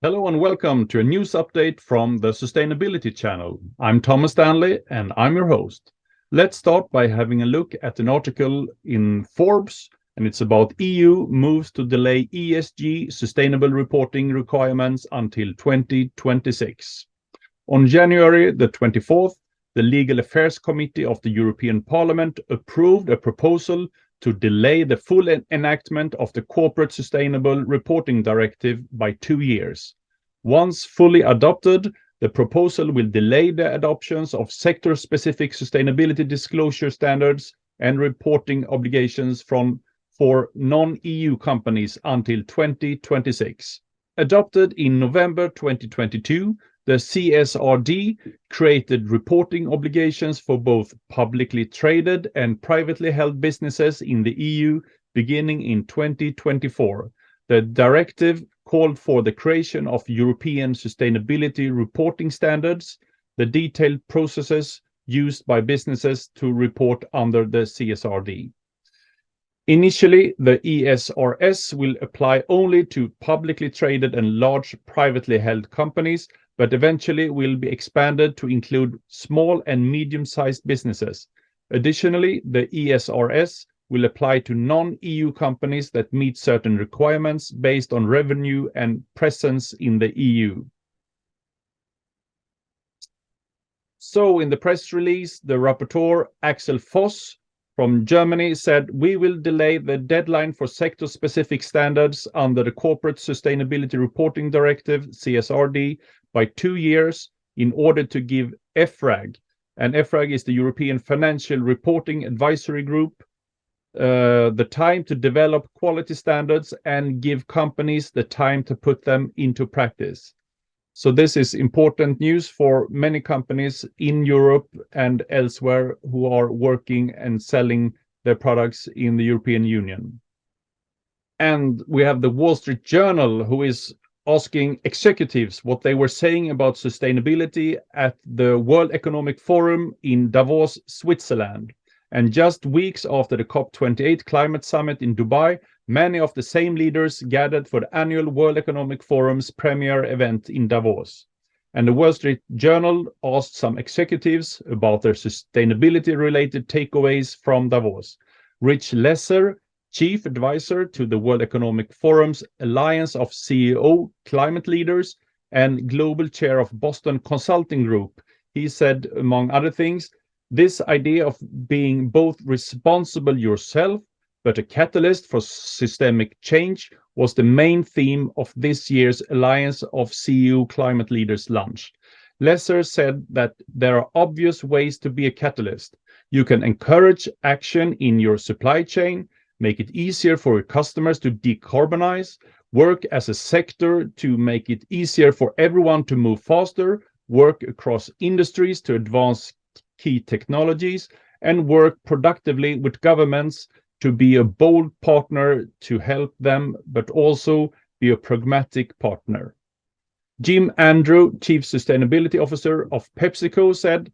Hello and welcome to a news update from the Sustainability Channel. I'm Thomas Stanley and I'm your host. Let's start by having a look at an article in Forbes, and it's about EU moves to delay ESG sustainable reporting requirements until 2026. On January the 24th, the Legal Affairs Committee of the European Parliament approved a proposal to delay the full enactment of the Corporate Sustainable Reporting Directive by 2 years. Once fully adopted, the proposal will delay the adoptions of sector-specific sustainability disclosure standards and reporting obligations for non-EU companies until 2026. Adopted in November 2022, the CSRD created reporting obligations for both publicly traded and privately held businesses in the EU beginning in 2024. The directive called for the creation of European sustainability reporting standards, the detailed processes used by businesses to report under the CSRD. Initially, the ESRS will apply only to publicly traded and large privately held companies, but eventually will be expanded to include small and medium-sized businesses. Additionally, the ESRS will apply to non-EU companies that meet certain requirements based on revenue and presence in the EU. So in the press release, the rapporteur Axel Voss from Germany said, "We will delay the deadline for sector-specific standards under the Corporate Sustainability Reporting Directive, CSRD, by 2 years in order to give EFRAG," and EFRAG is the European Financial Reporting Advisory Group, the time to develop quality standards and give companies the time to put them into practice. So this is important news for many companies in Europe and elsewhere who are working and selling their products in the European Union. And we have the Wall Street Journal, who is asking executives what they were saying about sustainability at the World Economic Forum in Davos, Switzerland. And just weeks after the COP28 climate summit in Dubai, many of the same leaders gathered for the annual World Economic Forum's premier event in Davos. And the Wall Street Journal asked some executives about their sustainability-related takeaways from Davos. Rich Lesser, chief advisor to the World Economic Forum's Alliance of CEO Climate Leaders and global chair of Boston Consulting Group, he said, among other things, "This idea of being both responsible yourself but a catalyst for systemic change was the main theme of this year's Alliance of CEO Climate Leaders lunch." Lesser said that there are obvious ways to be a catalyst. You can encourage action in your supply chain, make it easier for your customers to decarbonize, work as a sector to make it easier for everyone to move faster, work across industries to advance key technologies, and work productively with governments to be a bold partner to help them, but also be a pragmatic partner. Jim Andrew, Chief Sustainability Officer of PepsiCo, said,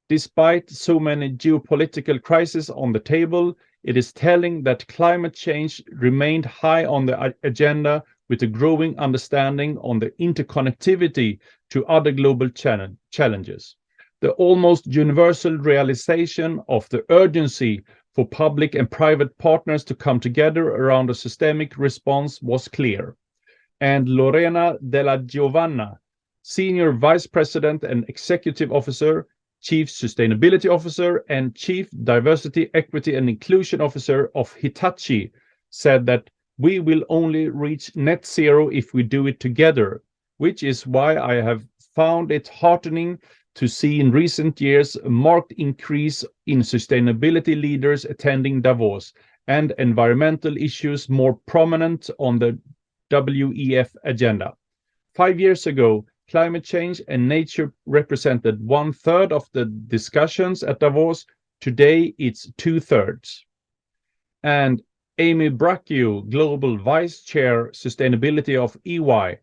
"Despite so many geopolitical crises on the table, it is telling that climate change remained high on the agenda with a growing understanding on the interconnectivity to other global challenges. The almost universal realization of the urgency for public and private partners to come together around a systemic response was clear." And Lorena Della Giovanna, Senior Vice President and Executive Officer, Chief Sustainability Officer, and Chief Diversity, Equity and Inclusion Officer of Hitachi, said that "we will only reach net zero if we do it together, which is why I have found it heartening to see in recent years a marked increase in sustainability leaders attending Davos and environmental issues more prominent on the WEF agenda. 5 years ago, climate change and nature represented 1/3 of the discussions at Davos. Today, it's 2/3. And Amy Braccio, Global Vice Chair Sustainability of EY,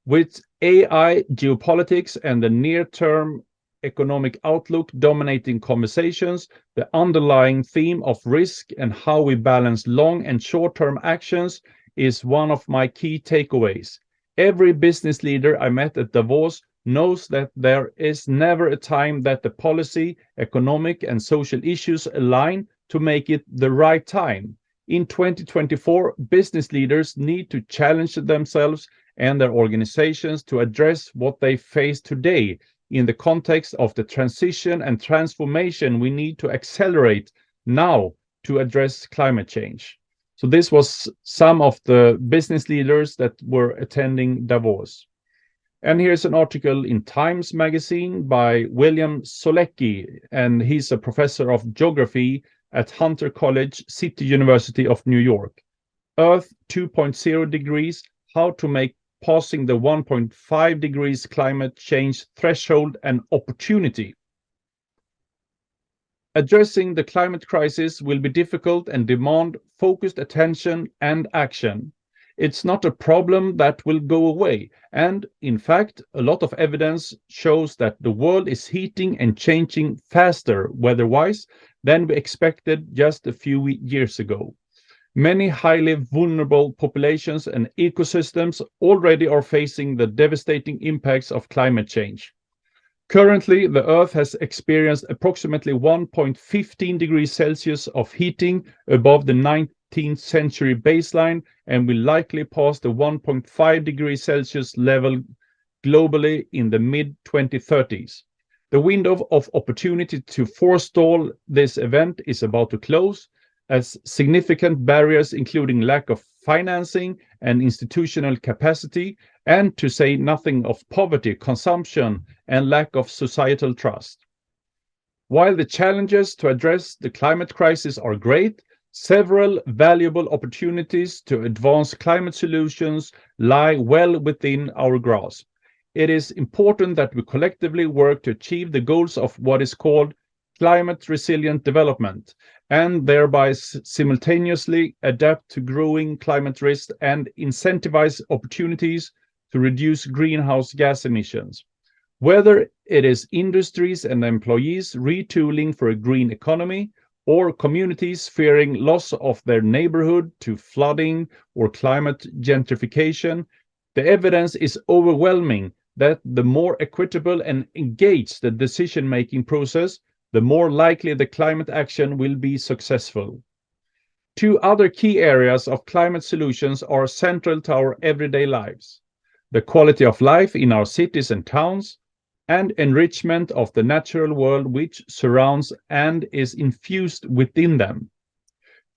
with AI, geopolitics, and the near-term economic outlook dominating conversations, the underlying theme of risk and how we balance long and short-term actions is one of my key takeaways. Every business leader I met at Davos knows that there is never a time that the policy, economic, and social issues align to make it the right time. In 2024, business leaders need to challenge themselves and their organizations to address what they face today in the context of the transition and transformation we need to accelerate now to address climate change. So this was some of the business leaders that were attending Davos. And here's an article in Times Magazine by William Solecki, and he's a professor of geography at Hunter College, City University of New York. Earth 2.0 degrees, how to make passing the 1.5 degrees climate change threshold an opportunity. Addressing the climate crisis will be difficult and demand focused attention and action. It's not a problem that will go away, and in fact, a lot of evidence shows that the world is heating and changing faster weather-wise than we expected just a few years ago. Many highly vulnerable populations and ecosystems already are facing the devastating impacts of climate change. Currently, the Earth has experienced approximately 1.15 degrees Celsius of heating above the 19th century baseline and will likely pass the 1.5 degrees Celsius level globally in the mid-2030s. The window of opportunity to forestall this event is about to close, as significant barriers, including lack of financing and institutional capacity, and to say nothing of poverty, consumption, and lack of societal trust. While the challenges to address the climate crisis are great, several valuable opportunities to advance climate solutions lie well within our grasp. It is important that we collectively work to achieve the goals of what is called climate resilient development, and thereby simultaneously adapt to growing climate risk and incentivize opportunities to reduce greenhouse gas emissions. Whether it is industries and employees retooling for a green economy, or communities fearing loss of their neighborhood to flooding or climate gentrification, the evidence is overwhelming that the more equitable and engaged the decision-making process, the more likely the climate action will be successful. Two other key areas of climate solutions are central to our everyday lives: the quality of life in our cities and towns, and enrichment of the natural world which surrounds and is infused within them.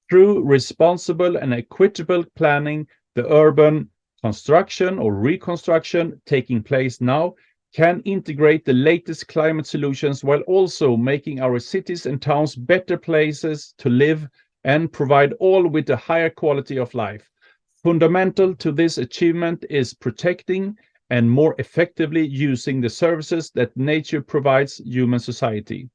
Through responsible and equitable planning, the urban construction or reconstruction taking place now can integrate the latest climate solutions while also making our cities and towns better places to live and provide all with a higher quality of life. Fundamental to this achievement is protecting and more effectively using the services that nature provides human society.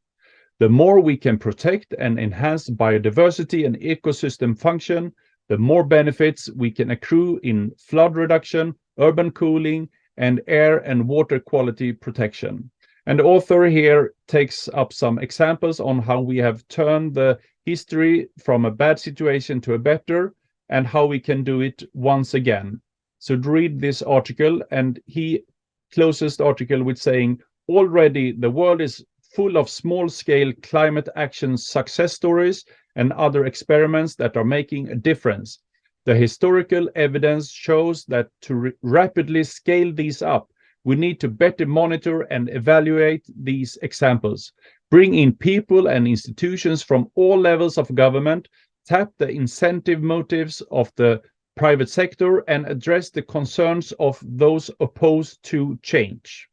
The more we can protect and enhance biodiversity and ecosystem function, the more benefits we can accrue in flood reduction, urban cooling, and air and water quality protection. And the author here takes up some examples on how we have turned the history from a bad situation to a better, and how we can do it once again. So read this article, and he closes the article with saying, already the world is full of small-scale climate action success stories and other experiments that are making a difference. The historical evidence shows that to rapidly scale these up, we need to better monitor and evaluate these examples, bring in people and institutions from all levels of government, tap the incentive motives of the private sector, and address the concerns of those opposed to change.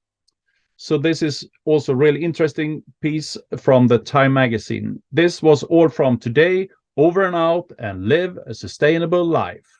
So this is also a really interesting piece from the Time magazine. This was all from today. Over and out, and live a sustainable life.